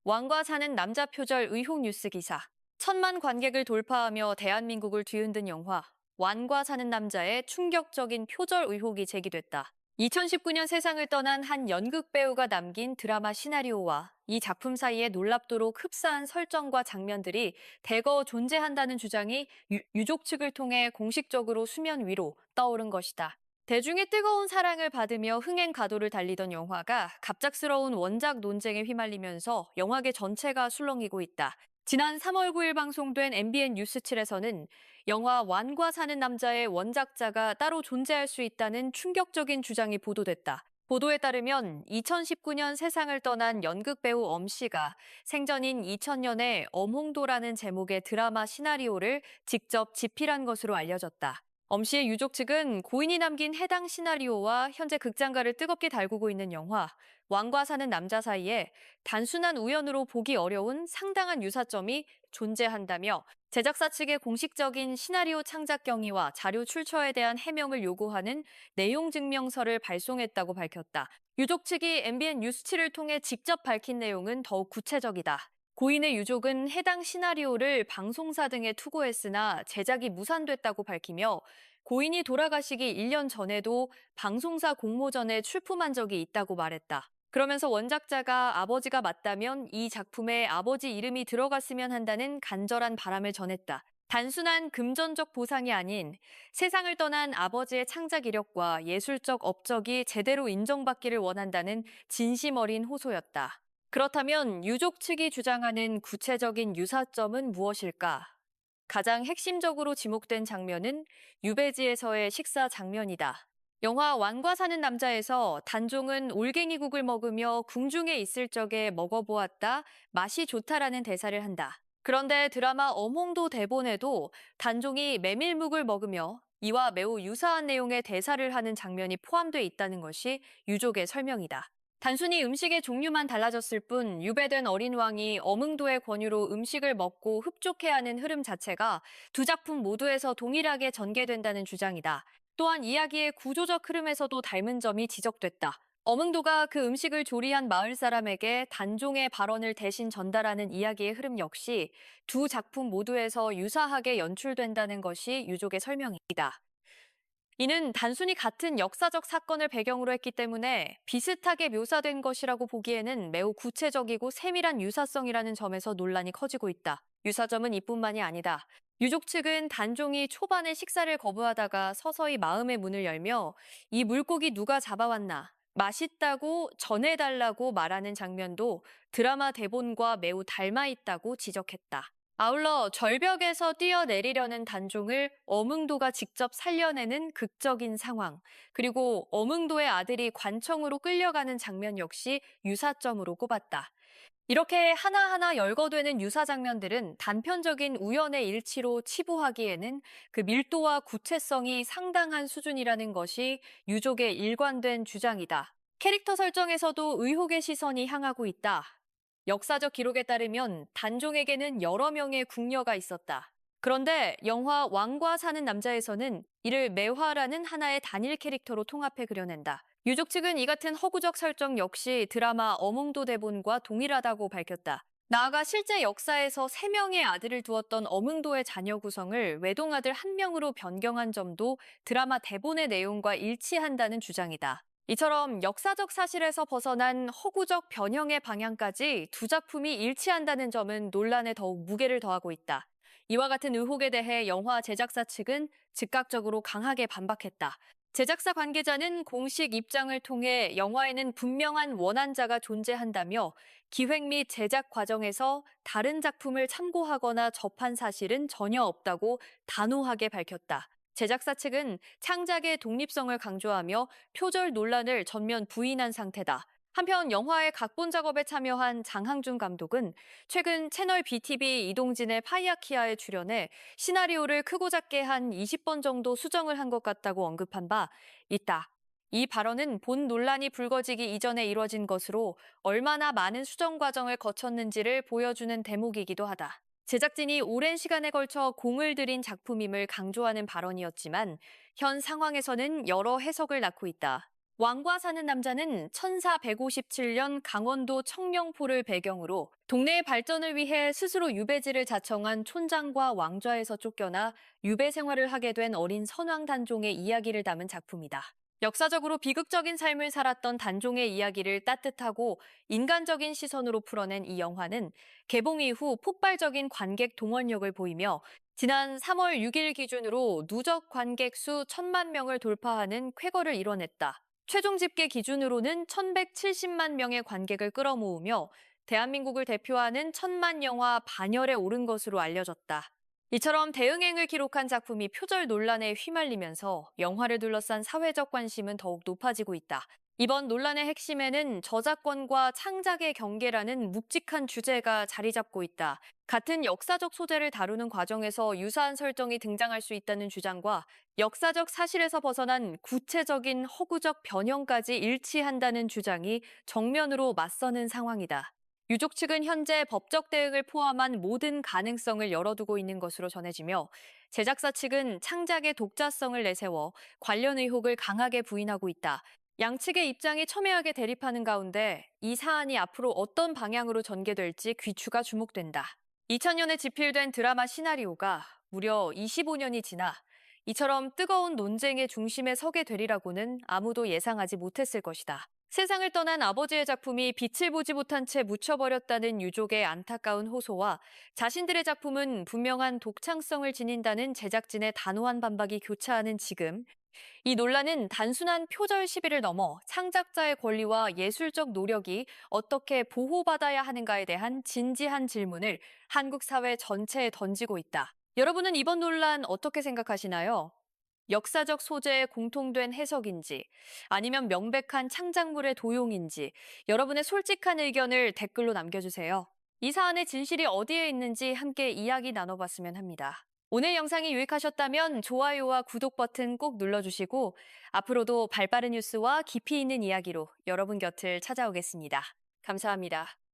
왕과 사는 남자 표절 의혹 뉴스 기사. 천만 관객을 돌파하며 대한민국을 뒤흔든 영화 왕과 사는 남자의 충격적인 표절 의혹이 제기됐다. 2019년 세상을 떠난 한 연극 배우가 남긴 드라마 시나리오와 이 작품 사이에 놀랍도록 흡사한 설정과 장면들이 대거 존재한다는 주장이 유족 측을 통해 공식적으로 수면 위로 떠오른 것이다. 대중의 뜨거운 사랑을 받으며 흥행 가도를 달리던 영화가 갑작스러운 원작 논쟁에 휘말리면서 영화계 전체가 술렁이고 있다. 지난 3월 9일 방송된 MBN 뉴스7에서는 영화 완과 사는 남자의 원작자가 따로 존재할 수 있다는 충격적인 주장이 보도됐다. 보도에 따르면 2019년 세상을 떠난 연극 배우 엄 씨가 생전인 2000년에 엄홍도라는 제목의 드라마 시나리오를 직접 집필한 것으로 알려졌다. 엄 씨의 유족 측은 고인이 남긴 해당 시나리오와 현재 극장가를 뜨겁게 달구고 있는 영화 왕과 사는 남자 사이에 단순한 우연으로 보기 어려운 상당한 유사점이 존재한다며 제작사 측의 공식적인 시나리오 창작 경위와 자료 출처에 대한 해명을 요구하는 내용 증명서를 발송했다고 밝혔다. 유족 측이 MBN 뉴스7을 통해 직접 밝힌 내용은 더욱 구체적이다. 고인의 유족은 해당 시나리오를 방송사 등에 투고했으나 제작이 무산됐다고 밝히며 고인이 돌아가시기 1년 전에도 방송사 공모전에 출품한 적이 있다고 말했다. 그러면서 원작자가 아버지가 맞다면 이 작품에 아버지 이름이 들어갔으면 한다는 간절한 바람을 전했다. 단순한 금전적 보상이 아닌 세상을 떠난 아버지의 창작 이력과 예술적 업적이 제대로 인정받기를 원한다는 진심 어린 호소였다. 그렇다면 유족 측이 주장하는 구체적인 유사점은 무엇일까? 가장 핵심적으로 지목된 장면은 유배지에서의 식사 장면이다. 영화 왕과 사는 남자에서 단종은 올갱이국을 먹으며 궁중에 있을 적에 먹어보았다, 맛이 좋다라는 대사를 한다. 그런데 드라마 엄홍도 대본에도 단종이 메밀묵을 먹으며 이와 매우 유사한 내용의 대사를 하는 장면이 포함돼 있다는 것이 유족의 설명이다. 단순히 음식의 종류만 달라졌을 뿐 유배된 어린 왕이 엄응도의 권유로 음식을 먹고 흡족해야 하는 흐름 자체가 두 작품 모두에서 동일하게 전개된다는 주장이다. 또한 이야기의 구조적 흐름에서도 닮은 점이 지적됐다. 엄응도가 그 음식을 조리한 마을 사람에게 단종의 발언을 대신 전달하는 이야기의 흐름 역시 두 작품 모두에서 유사하게 연출된다는 것이 유족의 설명이다. 이는 단순히 같은 역사적 사건을 배경으로 했기 때문에 비슷하게 묘사된 것이라고 보기에는 매우 구체적이고 세밀한 유사성이라는 점에서 논란이 커지고 있다. 유사점은 이뿐만이 아니다. 유족 측은 단종이 초반에 식사를 거부하다가 서서히 마음의 문을 열며 이 물고기 누가 잡아왔나, 맛있다고 전해달라고 말하는 장면도 드라마 대본과 매우 닮아 있다고 지적했다. 아울러 절벽에서 뛰어내리려는 단종을 엄응도가 직접 살려내는 극적인 상황, 그리고 엄응도의 아들이 관청으로 끌려가는 장면 역시 유사점으로 꼽았다. 이렇게 하나하나 열거되는 유사 장면들은 단편적인 우연의 일치로 치부하기에는 그 밀도와 구체성이 상당한 수준이라는 것이 유족의 일관된 주장이다. 캐릭터 설정에서도 의혹의 시선이 향하고 있다. 역사적 기록에 따르면 단종에게는 여러 명의 궁녀가 있었다. 그런데 영화 왕과 사는 남자에서는 이를 매화라는 하나의 단일 캐릭터로 통합해 그려낸다. 유족 측은 이 같은 허구적 설정 역시 드라마 어몽도 대본과 동일하다고 밝혔다. 나아가 실제 역사에서 3명의 아들을 두었던 어몽도의 자녀 구성을 외동아들 1명으로 변경한 점도 드라마 대본의 내용과 일치한다는 주장이다. 이처럼 역사적 사실에서 벗어난 허구적 변형의 방향까지 두 작품이 일치한다는 점은 논란에 더욱 무게를 더하고 있다. 이와 같은 의혹에 대해 영화 제작사 측은 즉각적으로 강하게 반박했다. 제작사 관계자는 공식 입장을 통해 영화에는 분명한 원한자가 존재한다며 기획 및 제작 과정에서 다른 작품을 참고하거나 접한 사실은 전혀 없다고 단호하게 밝혔다. 제작사 측은 창작의 독립성을 강조하며 표절 논란을 전면 부인한 상태다. 한편 영화의 각본 작업에 참여한 장항준 감독은 최근 채널 BTV 이동진의 파이아키아에 출연해 시나리오를 크고 작게 한 20번 정도 수정을 한 것 같다고 언급한 바 있다. 이 발언은 본 논란이 불거지기 이전에 이뤄진 것으로 얼마나 많은 수정 과정을 거쳤는지를 보여주는 대목이기도 하다. 제작진이 오랜 시간에 걸쳐 공을 들인 작품임을 강조하는 발언이었지만 현 상황에서는 여러 해석을 낳고 있다. 왕과 사는 남자는 1457년 강원도 청령포를 배경으로 동네의 발전을 위해 스스로 유배지를 자청한 촌장과 왕좌에서 쫓겨나 유배 생활을 하게 된 어린 선왕 단종의 이야기를 담은 작품이다. 역사적으로 비극적인 삶을 살았던 단종의 이야기를 따뜻하고 인간적인 시선으로 풀어낸 이 영화는 개봉 이후 폭발적인 관객 동원력을 보이며 지난 3월 6일 기준으로 누적 관객 수 1,000만 명을 돌파하는 쾌거를 이뤄냈다. 최종 집계 기준으로는 1,170만 명의 관객을 끌어모으며 대한민국을 대표하는 천만 영화 반열에 오른 것으로 알려졌다. 이처럼 대응행을 기록한 작품이 표절 논란에 휘말리면서 영화를 둘러싼 사회적 관심은 더욱 높아지고 있다. 이번 논란의 핵심에는 저작권과 창작의 경계라는 묵직한 주제가 자리 잡고 있다. 같은 역사적 소재를 다루는 과정에서 유사한 설정이 등장할 수 있다는 주장과 역사적 사실에서 벗어난 구체적인 허구적 변형까지 일치한다는 주장이 정면으로 맞서는 상황이다. 유족 측은 현재 법적 대응을 포함한 모든 가능성을 열어두고 있는 것으로 전해지며 제작사 측은 창작의 독자성을 내세워 관련 의혹을 강하게 부인하고 있다. 양측의 입장이 첨예하게 대립하는 가운데 이 사안이 앞으로 어떤 방향으로 전개될지 귀추가 주목된다. 2000년에 집필된 드라마 시나리오가 무려 25년이 지나 이처럼 뜨거운 논쟁의 중심에 서게 되리라고는 아무도 예상하지 못했을 것이다. 세상을 떠난 아버지의 작품이 빛을 보지 못한 채 묻혀버렸다는 유족의 안타까운 호소와 자신들의 작품은 분명한 독창성을 지닌다는 제작진의 단호한 반박이 교차하는 지금, 이 논란은 단순한 표절 시비를 넘어 창작자의 권리와 예술적 노력이 어떻게 보호받아야 하는가에 대한 진지한 질문을 한국 사회 전체에 던지고 있다. 여러분은 이번 논란 어떻게 생각하시나요? 역사적 소재의 공통된 해석인지, 아니면 명백한 창작물의 도용인지, 여러분의 솔직한 의견을 댓글로 남겨주세요. 이 사안의 진실이 어디에 있는지 함께 이야기 나눠봤으면 합니다. 오늘 영상이 유익하셨다면 좋아요와 구독 버튼 꼭 눌러주시고, 앞으로도 발빠른 뉴스와 깊이 있는 이야기로 여러분 곁을 찾아오겠습니다. 감사합니다.